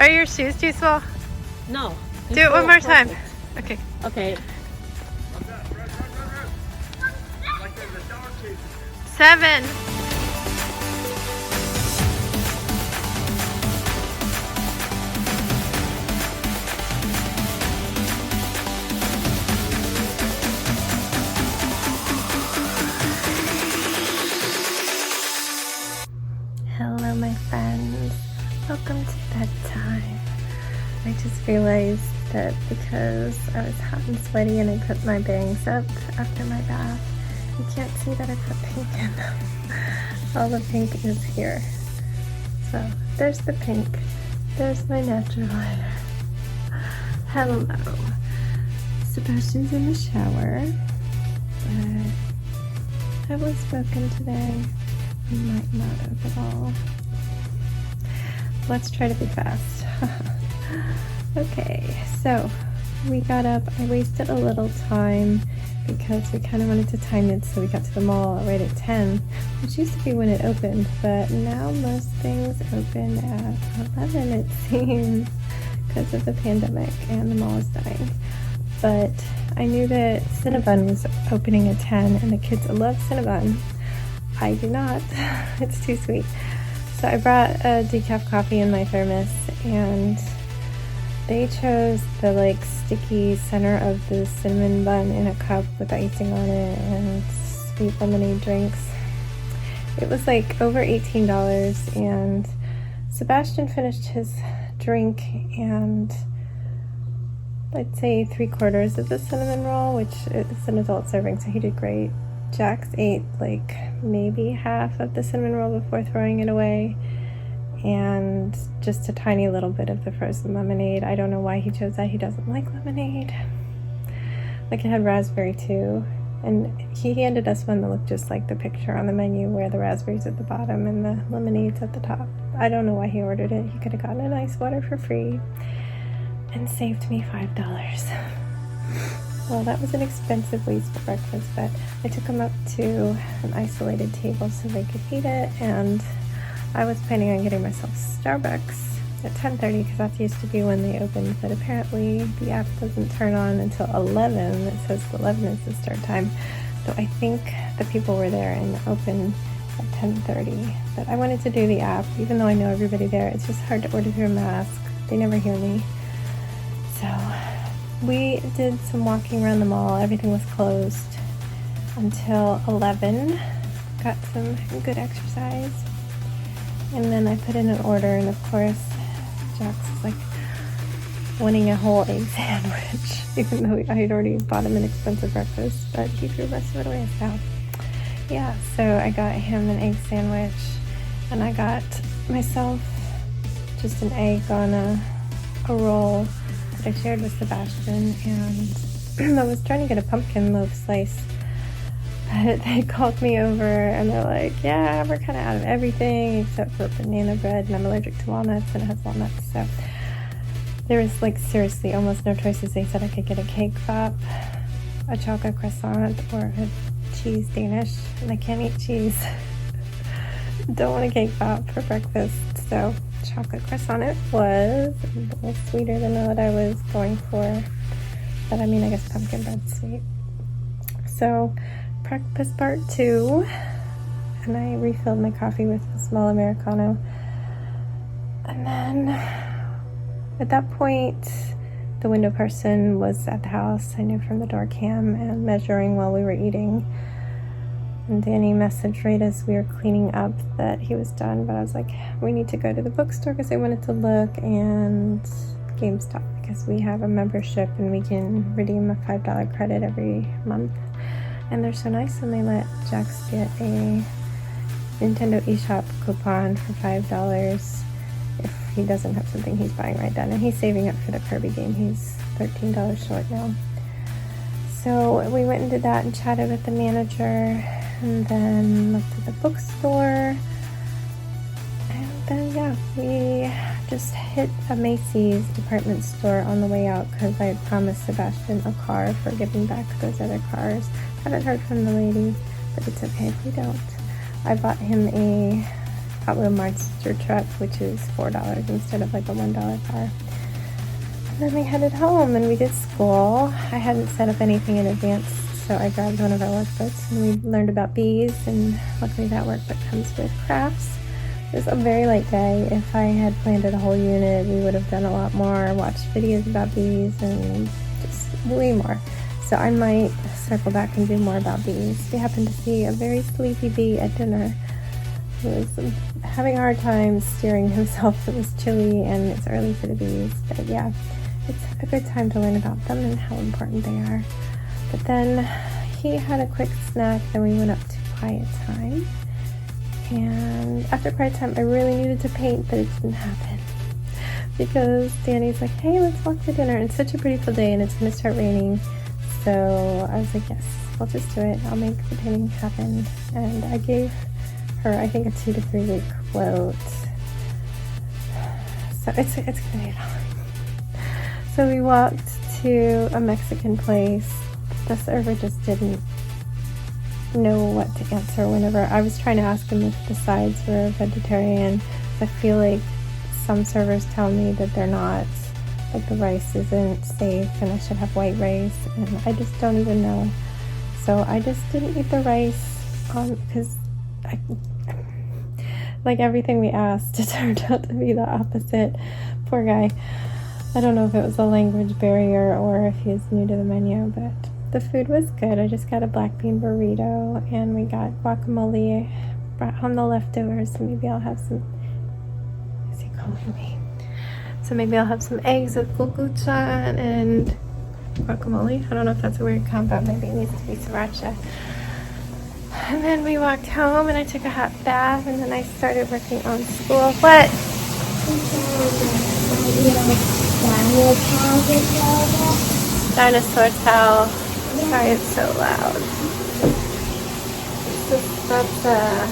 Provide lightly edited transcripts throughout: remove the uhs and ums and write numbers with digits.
Are your shoes too small? No. Do it one more time. Okay. Okay. 7. Hello, my friends. Welcome to bedtime. I just realized that because I was hot and sweaty and I put my bangs up after my bath, you can't see that I put pink in them. All the pink is here. So there's the pink. There's my natural hair. Hello. Sebastian's in the shower, but I was spoken today. I might not have at all. Let's try to be fast. Okay, so we got up. I wasted a little time because we kind of wanted to time it so we got to the mall right at 10, which used to be when it opened, but now most things open at 11, it seems, because of the pandemic and the mall is dying. But I knew that Cinnabon was opening at 10 and the kids love Cinnabon. I do not. It's too sweet. So I brought a decaf coffee in my thermos, and they chose the like sticky center of the cinnamon bun in a cup with icing on it and sweet lemonade drinks. It was like over $18, and Sebastian finished his drink and I'd say 3/4 of the cinnamon roll, which is an adult serving, so he did great. Jax ate like maybe half of the cinnamon roll before throwing it away, and just a tiny little bit of the frozen lemonade. I don't know why he chose that. He doesn't like lemonade. Like, it had raspberry too, and he handed us one that looked just like the picture on the menu, where the raspberries at the bottom and the lemonade's at the top. I don't know why he ordered it. He could have gotten a nice water for free and saved me $5. Well, that was an expensive waste for breakfast, but I took them up to an isolated table so they could eat it, and I was planning on getting myself Starbucks at 10:30 because that used to be when they opened, but apparently the app doesn't turn on until 11. It says 11 is the start time, so I think the people were there and opened at 10:30. But I wanted to do the app, even though I know everybody there. It's just hard to order through a mask. They never hear me. So we did some walking around the mall. Everything was closed until 11. Got some good exercise. And then I put in an order, and of course, Jax is like wanting a whole egg sandwich, even though I had already bought him an expensive breakfast, but he threw the rest of it away, so yeah. So I got him an egg sandwich, and I got myself just an egg on a roll that I shared with Sebastian, and I was trying to get a pumpkin loaf slice, but they called me over and they're like, yeah, we're kind of out of everything except for banana bread, and I'm allergic to walnuts, and it has walnuts, so there was like seriously almost no choices. They said I could get a cake pop, a chocolate croissant, or a cheese Danish, and I can't eat cheese. Don't want a cake pop for breakfast, so chocolate croissant it was, a little sweeter than what I was going for, but I mean, I guess pumpkin bread's sweet. So breakfast part 2, and I refilled my coffee with a small Americano, and then at that point the window person was at the house. I knew from the door cam and measuring while we were eating, and Danny messaged right as we were cleaning up that he was done, but I was like, we need to go to the bookstore because I wanted to look, and GameStop because we have a membership and we can redeem a $5 credit every month, and they're so nice, and they let Jax get a Nintendo eShop coupon for $5 if he doesn't have something he's buying right then, and he's saving up for the Kirby game. He's $13 short now. So we went and did that and chatted with the manager, and then looked at the bookstore, and then yeah, we just hit a Macy's department store on the way out because I had promised Sebastian a car for giving back those other cars. Haven't heard from the lady, but it's okay if we don't. I bought him a Hot Wheel monster truck, which is $4 instead of like a $1 car. And then we headed home and we did school. I hadn't set up anything in advance, so I grabbed one of our workbooks and we learned about bees, and luckily that workbook comes with crafts. It was a very light day. If I had planned it a whole unit, we would have done a lot more, watched videos about bees, and just way more. So I might circle back and do more about bees. We happened to see a very sleepy bee at dinner. He was having a hard time steering himself. It was chilly and it's early for the bees. But yeah, it's a good time to learn about them and how important they are. But then he had a quick snack, then we went up to quiet time. And after quiet time, I really needed to paint, but it didn't happen. Because Danny's like, hey, let's walk for dinner. It's such a beautiful day and it's going to start raining. So I was like, yes, we'll just do it. I'll make the painting happen. And I gave her, I think, a 2 to 3 week quote. So it's going to be long. So we walked to a Mexican place. The server just didn't know what to answer whenever I was trying to ask him if the sides were vegetarian. I feel like some servers tell me that they're not. Like the rice isn't safe and I should have white rice, and I just don't even know. So I just didn't eat the rice because like everything we asked, it turned out to be the opposite. Poor guy. I don't know if it was a language barrier or if he's new to the menu, but the food was good. I just got a black bean burrito and we got guacamole, brought home the leftovers, so maybe I'll have some, is he calling me? So maybe I'll have some eggs with kukucha and guacamole. I don't know if that's a weird combo. Maybe it needs to be sriracha. And then we walked home and I took a hot bath and then I started working on school. What? Dinosaur towel. Sorry, it's so loud. That's a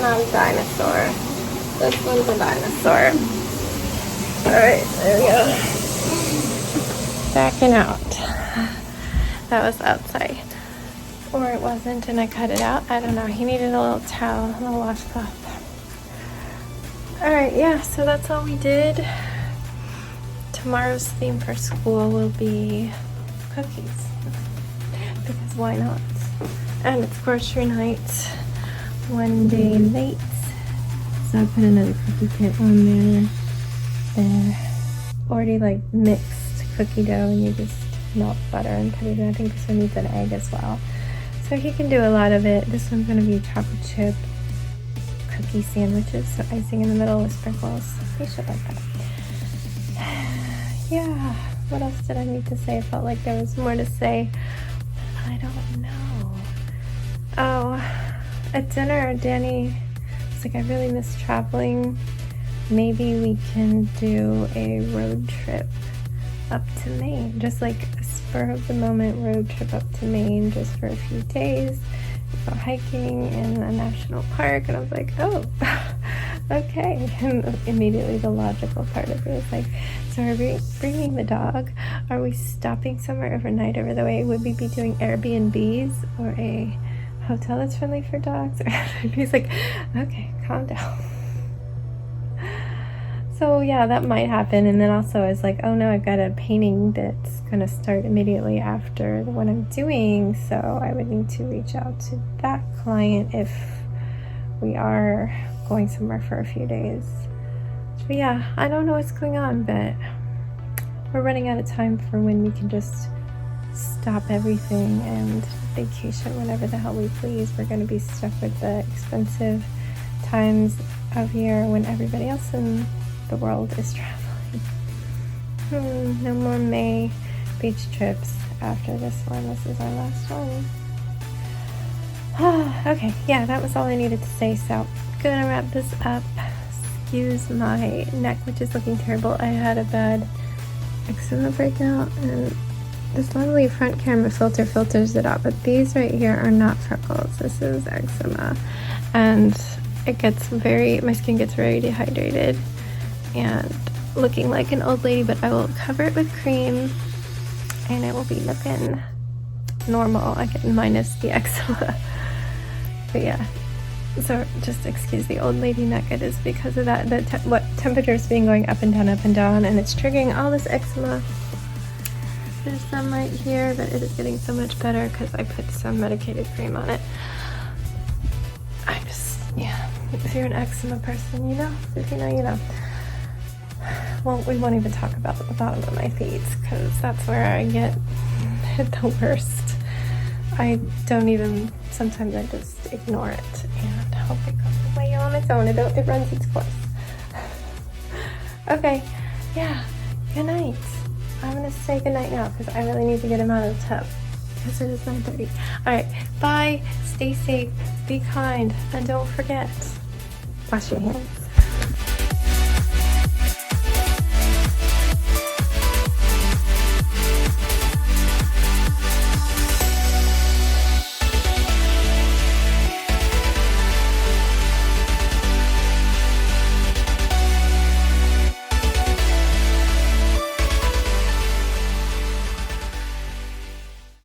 non-dinosaur. This one's a dinosaur. Alright, there we go. Backing out. That was outside. Or it wasn't and I cut it out. I don't know. He needed a little towel, a little washcloth. Alright, yeah, so that's all we did. Tomorrow's theme for school will be cookies. Because why not? And it's grocery night. One day late. So I put another cookie kit on there. Already like mixed cookie dough, and you just melt butter and put it in. I think this one needs an egg as well. So he can do a lot of it. This one's going to be chocolate chip cookie sandwiches, so icing in the middle with sprinkles. He should like that. Yeah, what else did I need to say? I felt like there was more to say. I don't know. Oh, at dinner, Danny was like, I really miss traveling. Maybe we can do a road trip up to Maine, just like a spur of the moment road trip up to Maine just for a few days, go hiking in a national park. And I was like, oh, okay. And immediately the logical part of it was like, so are we bringing the dog? Are we stopping somewhere overnight over the way? Would we be doing Airbnbs or a hotel that's friendly for dogs? He's like, okay, calm down. So yeah, that might happen. And then also I was like, oh no, I've got a painting that's gonna start immediately after the one I'm doing, so I would need to reach out to that client if we are going somewhere for a few days. But yeah, I don't know what's going on, but we're running out of time for when we can just stop everything and vacation whenever the hell we please. We're gonna be stuck with the expensive times of year when everybody else in the world is traveling. No more May beach trips after this one. This is our last one. Okay, yeah, that was all I needed to say, so gonna wrap this up. Excuse my neck, which is looking terrible. I had a bad eczema breakout, and this lovely front camera filter filters it out, but these right here are not freckles. This is eczema, and it gets my skin gets very dehydrated and looking like an old lady, but I will cover it with cream and it will be looking normal again, minus the eczema. But yeah, So just excuse the old lady neck. It is because of that, what temperature's been going up and down, and it's triggering all this eczema. There's some right here, but it is getting so much better because I put some medicated cream on it. I'm just, yeah, if you're an eczema person, you know, if you know, you know. Well, we won't even talk about the bottom of my feet because that's where I get the worst. I don't even, sometimes I just ignore it and hope it goes away on its own. It runs its course. Okay, yeah, good night. I'm gonna say good night now because I really need to get him out of the tub because it is 9:30. All right, bye, stay safe, be kind, and don't forget, wash your hands.